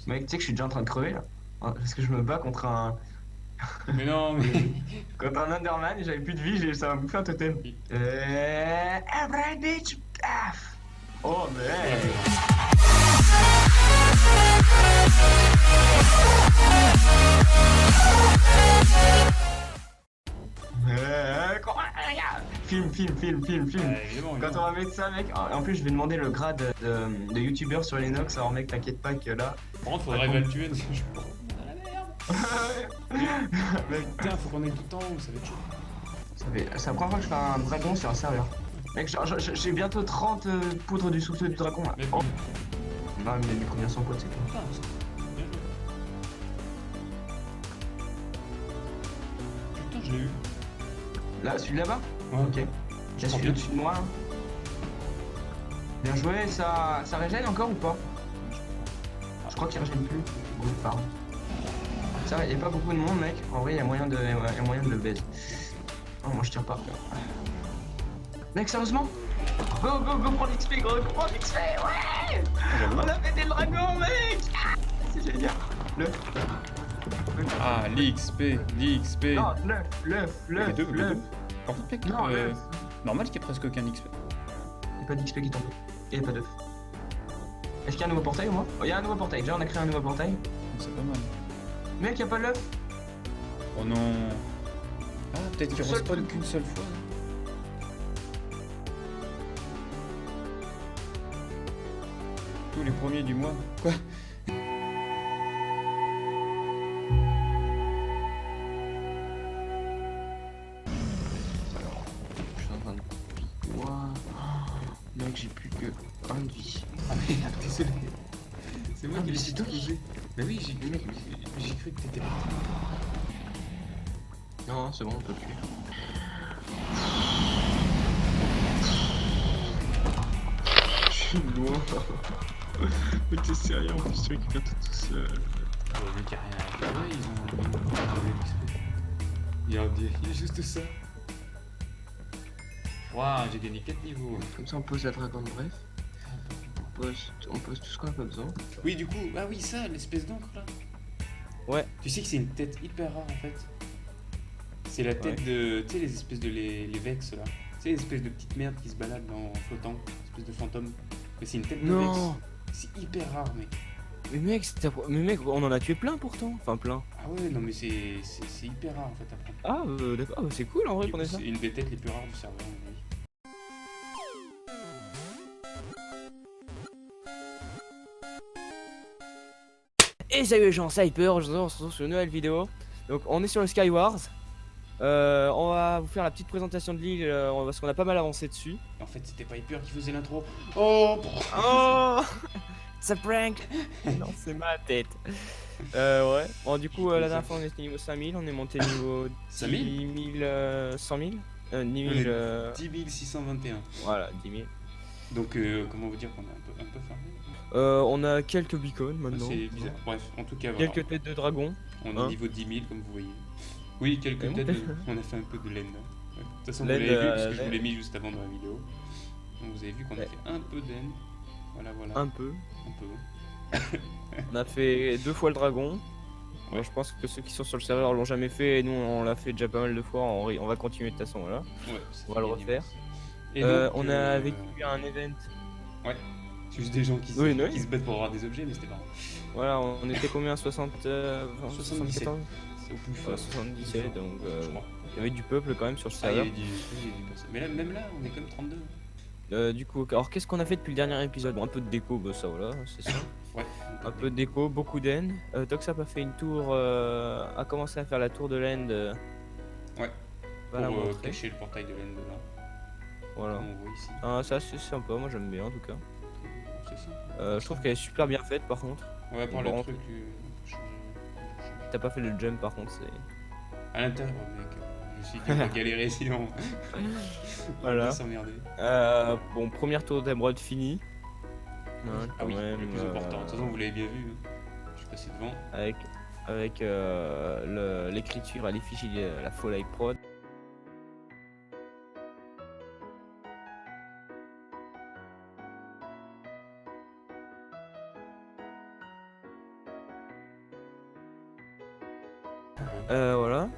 Mec, tu sais que je suis déjà en train de crever là. Hein, parce que je me bats contre un. Mais non, mais. Contre un Enderman, j'avais plus de vie, ça m'a bouffé un totem. Every bitch! Ah. Oh, Oh la mais. violence. Film. Évidemment, Quand on évidemment. va mettre ça, mec. En plus, je vais demander le grade de youtubeur sur Linux. Alors, mec, t'inquiète pas que là. Par contre, À faudrait compte. évacuer. Je suis dans la merde. Mais Mec, putain, faut qu'on aille tout en haut, ça va être chaud. c'est la première fois que je fais un dragon sur un serveur. Mec, j'ai bientôt 30 poudres du souffle du dragon là. Mais Oh, non, mais combien sont potes, c'est tout. putain, c'est bien joué. Putain, je l'ai eu. Là, celui là-bas. Ouais. Ok. Je J'ai prends celui bien. au-dessus de moi. Là. Bien joué, ça régène encore ou pas? Je crois qu'il régène plus. Bon, pardon. Ça va, il n'y a pas beaucoup de monde, mec. En vrai, il y a moyen de le baise. Oh, moi je tire pas. Mec, sérieusement? Go, prends l'XP, gros, prends l'XP, ouais! Ah, j'avoue. On a fait des dragons, mec! Ah, c'est génial. Le. Ah, l'XP. Non, Les deux, les l'œuf. deux. Par contre, mec, Non, l'œuf. normal qu'il y ait presque aucun XP. Il n'y a pas d'XP qui tombe. Et il n'y a pas d'œuf. Est-ce qu'il y a un nouveau portail au moins? Oh, il y a un nouveau portail. Déjà, on a créé un nouveau portail. C'est pas mal. Mec, il n'y a pas l'œuf. Oh non. Ah, peut-être qu'il Le seul respawn truc. qu'une seule fois. Tous les premiers du mois. Quoi? Je suis en train de. Ouah. Mec, j'ai plus que 1 de vie. Ah merde, désolé. C'est moi Ah, qui mais l'ai c'est tout toi. causé. Bah oui, j'ai cru que t'étais parti. Non, c'est bon, on peut plus. Je suis loin. Mais t'es sérieux, en plus, tu récupères tout seul. Vu qu'il n'y a rien à faire, ouais, ils ont il y a juste ça. Waouh, j'ai gagné 4 niveaux. Comme ça, on pose la dragon de bref. On pose tout ce qu'on a pas besoin. Oui, du coup, ah oui, ça, l'espèce d'encre là. Ouais. Tu sais que c'est une tête hyper rare en fait. C'est la tête de. Tu sais, les espèces de les Vex là. Tu sais, les espèces de petites merdes qui se baladent en flottant. Espèces de fantômes. Mais c'est une tête de Vex. Non. C'est hyper rare, mec. Mais mec, on en a tué plein pourtant. Enfin, plein. Ah ouais, non, mais c'est hyper rare en fait à prendre. Ah, d'accord. Ah, bah, c'est cool en vrai Du qu'on coup, ait ça. c'est une des têtes les plus rares du serveur. À mon avis. Et salut les gens, c'est Hyper. Aujourd'hui, on se retrouve sur une nouvelle vidéo. Donc, on est sur le Skywars. On va vous faire la petite présentation de l'île parce qu'on a pas mal avancé dessus. En fait, c'était pas Hyper qui faisait l'intro. Oh Oh, c'est prank. Non, c'est ma tête. Ouais. Bon, du coup, la dernière fois, on était niveau 5000. On est monté niveau 5000 10 000, 100 000. 10 000. 10 621. Voilà, 10 000. Donc, comment vous dire qu'on a un peu farmé. On a quelques beacons maintenant. C'est bizarre. Bref, en tout cas, voilà. Quelques têtes de dragon. On est Hein. niveau 10 000, comme vous voyez. Oui, quelques Et têtes. monté. On a fait un peu de laine. Ouais. De toute façon, vous Laine, l'avez vu, parce que je vous laine. l'ai mis juste avant dans la vidéo. Donc, vous avez vu qu'on a Ouais. fait un peu de laine. Voilà, voilà. Un peu. Un peu. On a fait 2 fois le dragon. Ouais. Bon, je pense que ceux qui sont sur le serveur l'ont jamais fait et nous on l'a fait déjà pas mal de fois. On va continuer de toute façon là. Ouais, ça On fait va le gagner refaire. max. Et On a vécu un event. Ouais. C'est juste des gens qui, Oui, qui se battent pour avoir des objets, mais c'était marrant. Voilà, on était combien 60, 77. 74 C'est au plus Ouais, fort. 77, donc Je crois. il y avait du peuple quand même sur le Ah, il y serveur. avait du personne. Mais là, même là, on est comme 32. Du coup, alors qu'est-ce qu'on a fait depuis le dernier épisode? Bon, un peu de déco, bah ça voilà, c'est ça. Ouais. Un peu de déco, beaucoup d'end. Toxap a fait une tour, a commencé à faire la tour de l'end. Ouais. Va la Pour montrer. cacher le portail de laine dedans. Voilà. Comme on voit ici. Ah, ça c'est sympa, moi j'aime bien en tout cas. C'est ça. Je trouve qu'elle est super bien faite par contre. Ouais, par on le va truc. On peut changer. T'as pas fait le jump par contre, c'est. À l'intérieur, mec. Je suis dit, on va galérer sinon. Voilà. On va s'emmerder. Bon, première tour d'émeraude finie. Hein, Ah quand oui, même, le plus important. De toute façon, vous l'avez bien vu. Hein. Je suis passé devant. avec l'écriture à l'effigie de la Fall Prod. Voilà.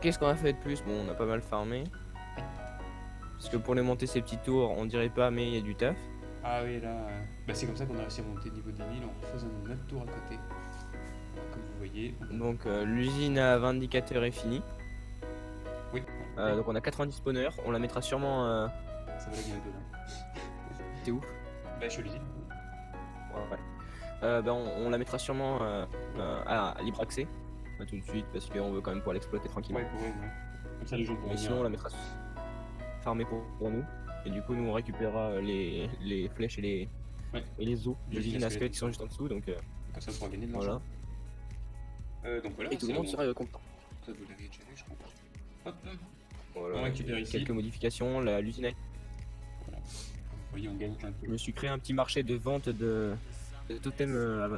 Qu'est-ce qu'on a fait de plus? Bon, on a pas mal farmé. Parce que pour les monter ces petits tours, on dirait pas, mais il y a du taf. Ah oui, là, bah, c'est comme ça qu'on a réussi à monter niveau 10 000 en faisant une autre tour à côté. Comme vous voyez. Donc l'usine à vindicateur est finie. Oui. Donc on a 90 spawners. On la mettra sûrement. Ça va la gueule là. T'es où? Bah, je suis à l'usine. Ouais. On la mettra sûrement à libre accès. Pas tout de suite parce qu'on veut quand même pouvoir l'exploiter tranquillement. Ouais, ouais. Comme ça, les gens pourront Mais sinon on la mettra farmer pour nous. Et du coup nous on récupérera les flèches et les os de l'usine à squelette qui sont juste en dessous. Donc comme ça, on pourra gagner de l'argent. Voilà. Donc voilà. Et tout le monde sera content. Ça, vous l'avez déjà vu, je crois. Hop. Voilà. On récupère ici. Quelques modifications. L'usine a... Voilà. Vous voyez, on gagne plein de Je peu. me suis créé un petit marché de vente de totems.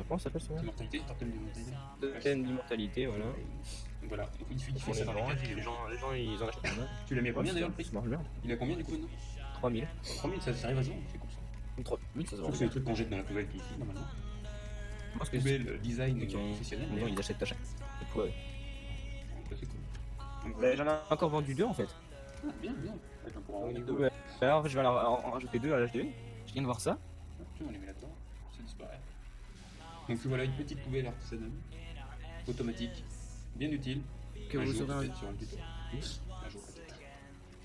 Comment ça s'appelle ça? Immortalité, totem d'immortalité. Totem d'immortalité, voilà. Donc voilà, il Ils fait font ça les dans ventes, les les gens ils en achètent pas mal. Tu l'as mis à combien d'ailleurs le prix? Ça marche bien. Il a combien du coup maintenant 3000. 3000, ça arrive à zéro, c'est comme ça. 3000 ça se Je vend. trouve que c'est des trucs qu'on jette dans la poubelle ici normalement. Parce que Poubelle, design ceux qui ont- professionnel. les gens ils achètent à chaque. Ouais. Ça, c'est cool. Donc, Bah, j'en ai encore vendu 2 en fait. Ah, bien. Ouais, on pourra en Du vendre coup, deux. alors je vais en rajouter 2 à l'âge 2. Je viens de voir ça. Tiens, on les met là-dedans, ça disparaît. Donc voilà une petite poubelle artisanale, automatique, bien utile. Que Un vous jour, aurez peut-être sur un tuto. Un jour peut-être.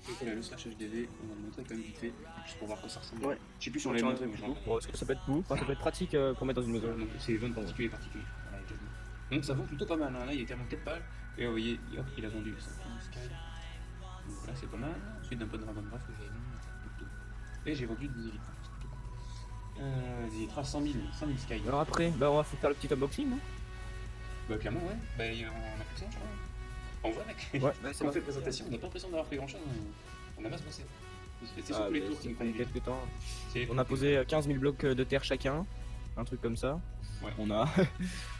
Donc voilà le slash HDV, on va le montrer quand même vite fait, juste pour voir quoi ça ressemble. Ouais. Je sais plus sur les montrer, mais je l'entends. Bon, parce que ça peut être cool, enfin, ça peut être pratique pour mettre dans une maison. Donc c'est 20 particuliers. Voilà, quasiment. Donc ça vaut plutôt pas mal, hein. Là il était à 4 balles, et vous voyez, hop, il a vendu 5 Sky. Donc voilà, c'est pas mal. Ensuite d'un peu de Dragon Breath que j'avais mis. Et j'ai vendu 10 litres. Des litres à 100 000 Sky. Alors après, bah on va faire le petit unboxing, non? Bah clairement ouais, bah on a fait ça je crois. On voit mec, Ouais, bah, c'est quand on bon. fait présentation, on n'a pas l'impression d'avoir fait grand chose, on a masse bossé. C'est Ah, surtout les mais tours qui ça nous fait font quelques temps. C'est On a posé 15 000 blocs de terre chacun, un truc comme ça. Ouais. On a.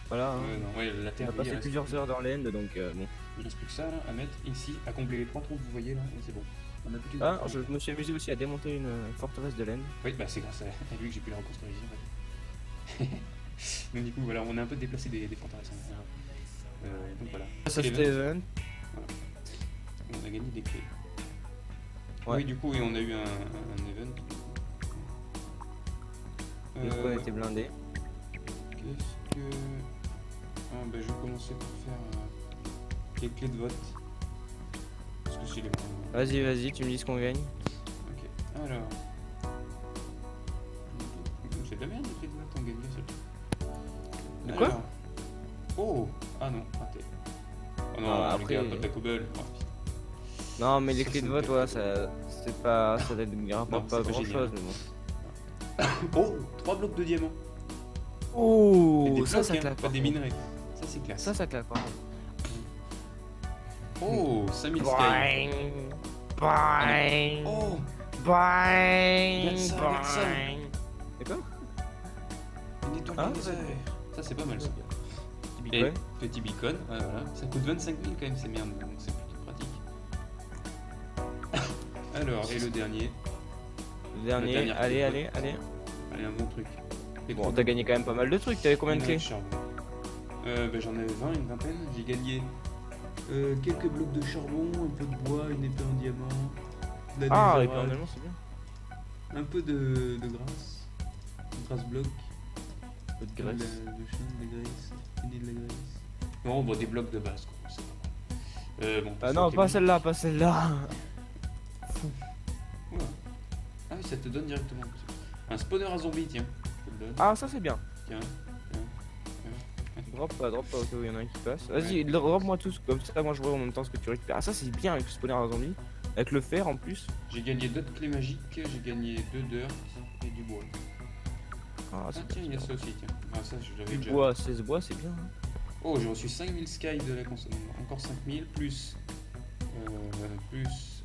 Voilà. Hein. Ouais, la On terre, a passé plusieurs heures dans l'end, donc bon. Il reste plus que ça là, à mettre ici, à combler les 3 trous que vous voyez là, et c'est bon. On a plus qu'une Ah, fois. je me suis amusé aussi à démonter une forteresse de laine. Oui, bah c'est grâce à lui que j'ai pu la reconstruire ici en fait. Donc du coup voilà, on a un peu déplacé des forteresses. Donc voilà. Ça Et c'était l'event, event. on a gagné des clés. Ouais. Oui, du coup, et on a eu un event. Le squad était blindé. Qu'est-ce que. Ah, bah, je vais commencer par faire les clés de vote. Parce que c'est les bons. Vas-y, tu me dis ce qu'on gagne. Ok, alors. C'est de la merde, les clés de vote, on gagne bien seul. De quoi? Alors. Oh! Ah non, raté. Oh non, Ah, après. après- Les gars, pas de la cobble. Oh, putain. Non, mais les Ça, clés de c'est vote, peut-être voilà, pas c'est pas. Ça ne Non, rapporte pas c'est pas grand génial. chose, mais bon. Oh! 3 blocs de diamants. Et Oh, des ça blocs, claque. pas par des contre. minerais. Ça, c'est classe. Ça claque, par contre. Oh! 5000 sky. Boing, boing, Oh! boing, Regarde ça, regarde ça. boing. C'est quoi? Une étoile Ah, dans les airs. Ça, c'est pas mal ça. Petit Et bitcoin. petit beacon, ouais, voilà. Ça coûte 25 000 quand même, ces merdes, donc c'est plutôt pratique. Alors, et le dernier. Le dernier, dernière allez, clé. allez, allez. Allez, un bon truc. Et Bon, t'as gagné quand même pas mal de trucs. T'avais combien de clés? charbon. Bah, j'en avais 20, une vingtaine. J'ai gagné quelques blocs de charbon, un peu de bois, une épée en diamant. de la Ah, netherite, et puis en allemand, c'est bien. un peu de grâce. Grâce bloc. Un peu de De la graisse. graisse. Une de la graisse. Non, bon, des blocs de base, quoi. C'est pas mal. Bon, Ah non, pas celle-là, pas celle-là. Oula. Ah oui, ça te donne directement. Un spawner à zombies, tiens. Ça te donne. Ah, ça c'est bien. Tiens. Drop pas au cas où il y en a un qui passe. Vas-y, drop-moi tous, comme ça moi je vois en même temps ce que tu récupères. Ah, ça c'est bien avec le spawner à zombie. Avec le fer en plus. J'ai gagné 2 clés magiques, j'ai gagné 2 dirt et du bois. Ah, Ah c'est tiens, il y a bien. ça aussi, tiens. Ah ça, j'avais déjà. Bois, 16 bois, c'est bien. Hein. Oh, j'ai reçu 5000 sky de la console. Encore 5000, plus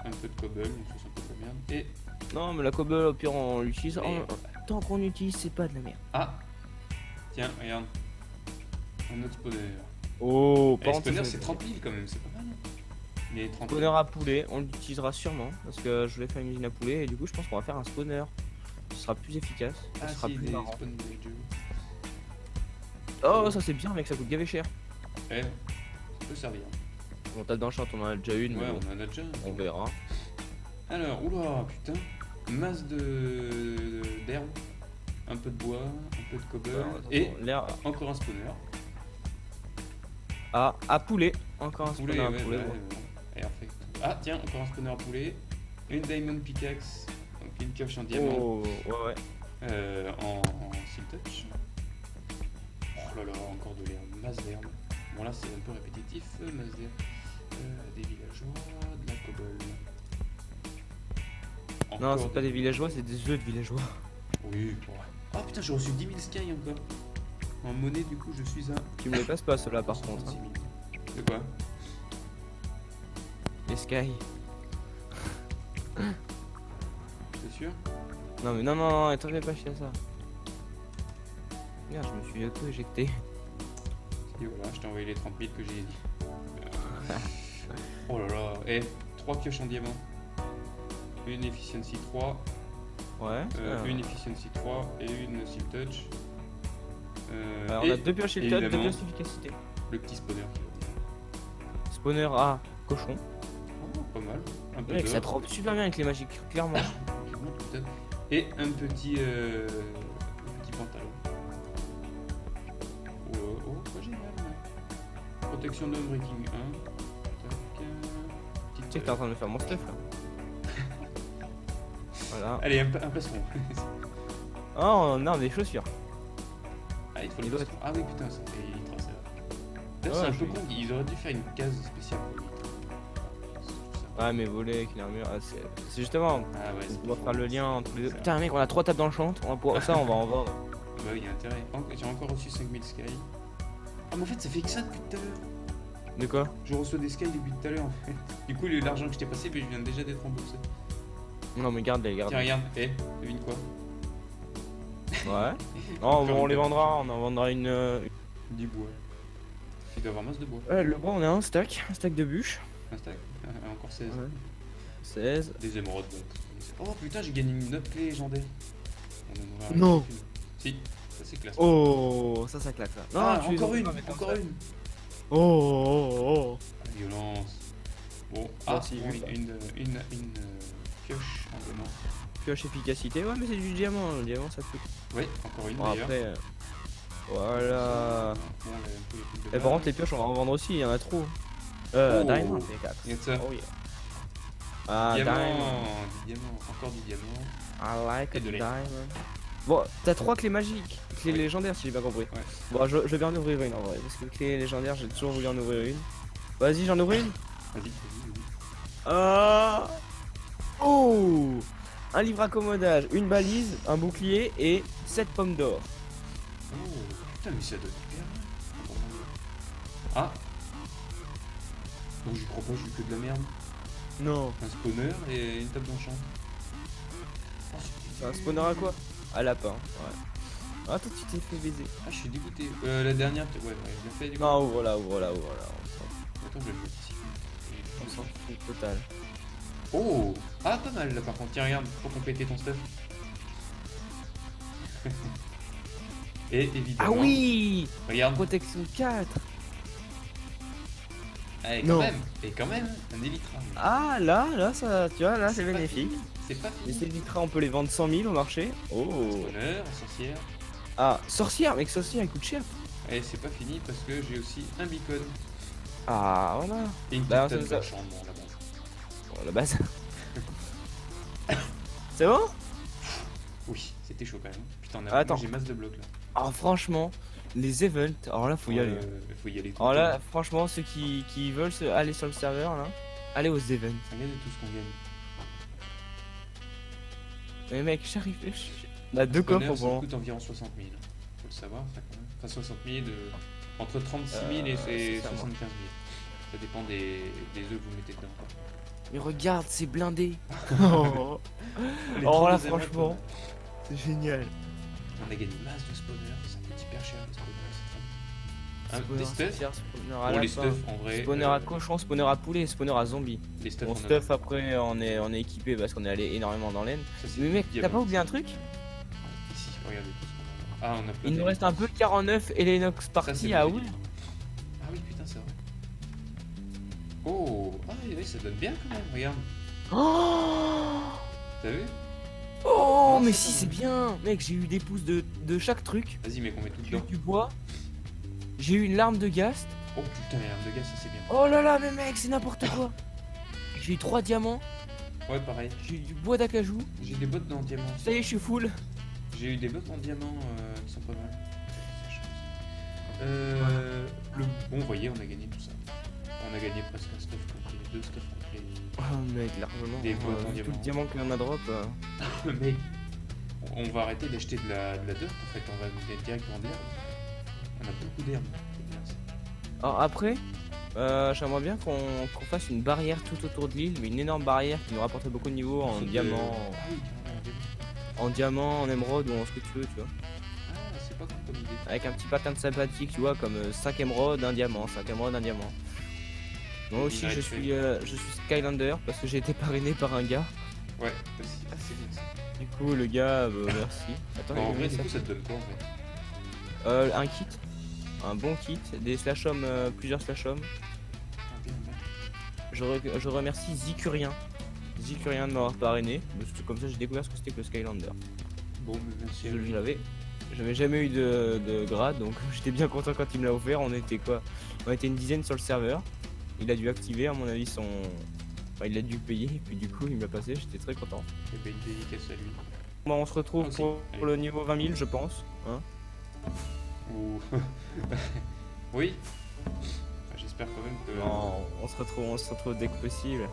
un peu de cobble, donc ça c'est un peu de la merde. Et... Non, mais la cobble, au pire, on l'utilise. Mais- Tant qu'on utilise, c'est pas de la merde. Ah tiens, regarde. Un autre spawner. Oh, Et spawner, c'est 30 000 quand même, c'est pas mal. Mais 30 000. Spawner à poulet, on l'utilisera sûrement. Parce que je voulais faire une usine à poulet et du coup, je pense qu'on va faire un spawner. Ce sera plus efficace. Ah Ce sera si, plus des marrant. spawn villagers. Oh, ça c'est bien, mec, ça coûte gavé cher. Eh, ça peut servir. Bon, table d'enchant, on en a déjà une, Ouais, mais bon, on en a déjà. on verra. Alors, oula, putain. Masse d'herbe. Un peu de bois, un peu de cobble. Alors, Et attends, l'air encore un spawner. à poulet. Encore un spawner à ouais, poulet. ouais, bon. Perfect. Ah, tiens, encore un spawner à poulet. Une diamond pickaxe. Donc une pioche en diamant. Oh, ouais, ouais. En Silk Touch. Oh là là, encore de l'herbe, masse d'herbe. Bon là c'est un peu répétitif, masse d'herbe. Des villageois, de la cobble. Non, Encore c'est pas des villageois, c'est des œufs de villageois. Oui, ouais. Ah putain, j'ai reçu 10 000 sky encore. En monnaie du coup je suis à... Tu me les passes pas ceux-là par contre. 66 Hein. 000. De quoi? Les Sky. C'est sûr? Non mais non, t'en fais pas chier à ça. Merde, je me suis auto-éjecté. Et voilà, je t'ai envoyé les 30 000 que j'ai dit. Oh là là, et 3 pioches en diamant. Une efficiency 3, Ouais. une efficiency 3 et une silk touch. Alors, on et a deux pioches et deux évidemment, pioches d'efficacité. le petit spawner. Spawner à cochon. Oh, pas mal. Un peu Mec, ça d'or. trempe super bien avec les magiques, clairement. Et un petit pantalon. Oh, pas génial. Ouais. Protection de breaking 1. Tac, Tu sais que t'es en train de faire mon stuff là. Voilà. Allez, un plastron. Oh, non, des chaussures. Ah, il faut Il le doit plastron. Ah oui, putain, ça fait litre, ça. D'ailleurs, Ouais, c'est un je peu vais- con, ils auraient dû faire une case spéciale pour litre. Ouais, mais voler avec une armure, ah, c'est justement. Ah ouais, On c'est doit faire le lien entre les deux. Ça. Putain, mec, on a 3 tables d'enchant. Ça, on va en vendre. Bah oui, il y a intérêt. J'ai encore reçu 5000 sky. Ah, mais en fait, ça fait que ça depuis tout à l'heure. De quoi? Je reçois des sky depuis tout à l'heure en fait. Du coup, l'argent que je t'ai passé, mais je viens déjà d'être remboursé. Non, mais garde-les, Tiens, garde-les. regarde, devine quoi? Ouais. Non, on les vendra, on en vendra une. Du bois. Il doit avoir masse de bois. Le bois, on a un stack de bûches. Un stack. Encore 16. Ouais. 16. Des émeraudes. Donc. Oh putain, j'ai gagné une autre clé légendaire. On en aura Non. une. Si, ça c'est classe. Oh, ça claque ça. Non, Ah, tu les encore autres une, pas mettre comme encore ça. une. Oh. Violence. Bon, Bon, si, oui, bah. une pioche en diamant. Pioche efficacité, ouais, mais c'est du diamant. Le diamant, ça coûte. Ouais, encore une Bon, d'ailleurs. après. Voilà. Bon, un peu les trucs de Et par base. contre, les pioches, on va en vendre aussi, il y en a trop. Oh. Diamond, c'est 4. Regarde ça. Oh yeah. Ah, Diamant, diamond. du diamant, encore du diamant. I like Et a de lait. diamond. Bon, t'as 3 clés magiques. Clés Ouais. légendaires, si j'ai bien compris. Ouais. Bon, je vais bien en ouvrir une en vrai. Parce que clés légendaires, j'ai toujours voulu en ouvrir une. Vas-y, j'en ouvre une. Vas-y. Ah. Oh. Un livre accommodage, une balise, un bouclier et 7 pommes d'or. Oh, putain, mais ça doit être hyper bien. Ah. Non, j'y crois pas, j'ai eu que de la merde. Non. Un spawner et une table d'enchant. Oh, C'est un spawner à quoi? À lapin, ouais. Ah, toi, tu t'es fait baiser. Ah, je suis dégoûté. La dernière, ouais, je l'ai fait du coup. Non, ouvre-la. On s'en fout. Attends, je vais le mettre ici. On s'en fout total. Oh! Ah, pas mal là par contre. Tiens, regarde, pour compléter ton stuff. Et évidemment. Ah oui! Regarde. Protection 4. Et Non. quand même, un élytra. Ah, là, ça, tu vois, là, c'est pas bénéfique. fini, C'est pas Les fini. Elytra, on peut les vendre 100 000 au marché. Oh. Spawner, sorcière. Ah, sorcière, mec, sorcière, elle coûte cher. Et c'est pas fini parce que j'ai aussi un beacon. Ah, voilà. Et une Bah, petite ça- table d'enchant, bon, la base. Bon, la base. C'est bon? Oui, c'était chaud quand même. Putain, Attends. j'ai masse de blocs là. Ah, franchement, les events, alors là, faut y aller. Faut y aller tout Alors le là, temps. franchement, ceux qui veulent aller sur le serveur, là, allez aux events. Regardez tout ce qu'on gagne. Mais mec, j'arrive. On a deux Spawner, coffres ça pour coûte environ 60 000. Faut le savoir, ça quand même. Enfin, 60 000 entre 36 000 et c'est ça, 75 000. Ça dépend des œufs que vous mettez dedans. Mais regarde, c'est blindé. On Oh, est oh trop là, des amours, franchement, quoi. c'est génial. On a gagné masse de spawners, ça coûte hyper cher les spawners. c'est Spawner des à stuffs. sorcière, spawner à Bon, les lapin, stuffs en vrai. spawner à cochon, spawner à poulet, spawner à zombie. Les stuffs Bon, on en a. stuff après, on est équipé parce qu'on est allé énormément dans l'aine. Ça, c'est Mais mec, du t'as pas diamant. oublié un truc? Ici, regardez tout ce qu'on a. Ah, on a plein Il nous de- reste un peu 49 Eleinox Ça, c'est party le à délire. ouvrir. Ah oui, putain, Oh, ah oui, ça donne bien quand même, regarde. Oh, T'as vu? oh Non, mais c'est si pas c'est mal. bien. Mec, j'ai eu des pouces de chaque truc. Vas-y, mec, on met tout J'ai eu dedans. du bois. J'ai eu une larme de Ghast. Oh putain, les larmes de gaz, ça c'est bien. Oh là là, mais mec, c'est n'importe quoi. J'ai eu 3 diamants. Ouais, pareil. J'ai eu du bois d'acajou. J'ai des bottes en diamant. Ça y est, je suis full. J'ai eu des bottes en diamant qui sont pas mal. Ça change. Bon, vous voyez, on a gagné tout ça. On a gagné presque un stuff complet, 2 stuff complets. Oh mec, largement. Des boîtes en Vu tout le diamant. diamant qu'on a drop. Mais on va arrêter d'acheter de la dirt en fait, on va mettre directement de l'herbe. On a beaucoup d'herbe. C'est bien ça. Alors après, j'aimerais bien qu'on fasse une barrière tout autour de l'île, mais une énorme barrière qui nous rapporte beaucoup de niveaux en Sauf diamant, Ah oui, carrément, en diamant. en diamant, en émeraude ou en ce que tu veux, tu vois. Ah, c'est pas comme idée. Avec un petit pattern sympathique, tu vois, comme 5 émeraudes, un diamant, 5 émeraudes, un diamant. Moi aussi, je suis Skylander parce que j'ai été parrainé par un gars. Ouais, aussi. Ah, c'est bien ça. Du coup, le gars, merci. Attends, Bon, en il vrai, met du ça. coup, ça te donne quoi en fait? Un kit, un bon kit, des slashom, plusieurs slashom. Ah, bien, bien. Je remercie Zicurien de m'avoir parrainé, parce que comme ça j'ai découvert ce que c'était que le Skylander. Bon, mais merci à Je lui. j'avais jamais eu de grade, donc j'étais bien content quand il me l'a offert. On était quoi? On était une dizaine sur le serveur. Il a dû activer à mon avis son... Enfin, il a dû payer, et puis du coup il me l'a passé, j'étais très content. Et ben, une dédicace à lui. Bon, on se retrouve Aussi. pour le niveau 20 000 je pense. Hein, Ou. oui. J'espère quand même que. non, on se retrouve dès que possible.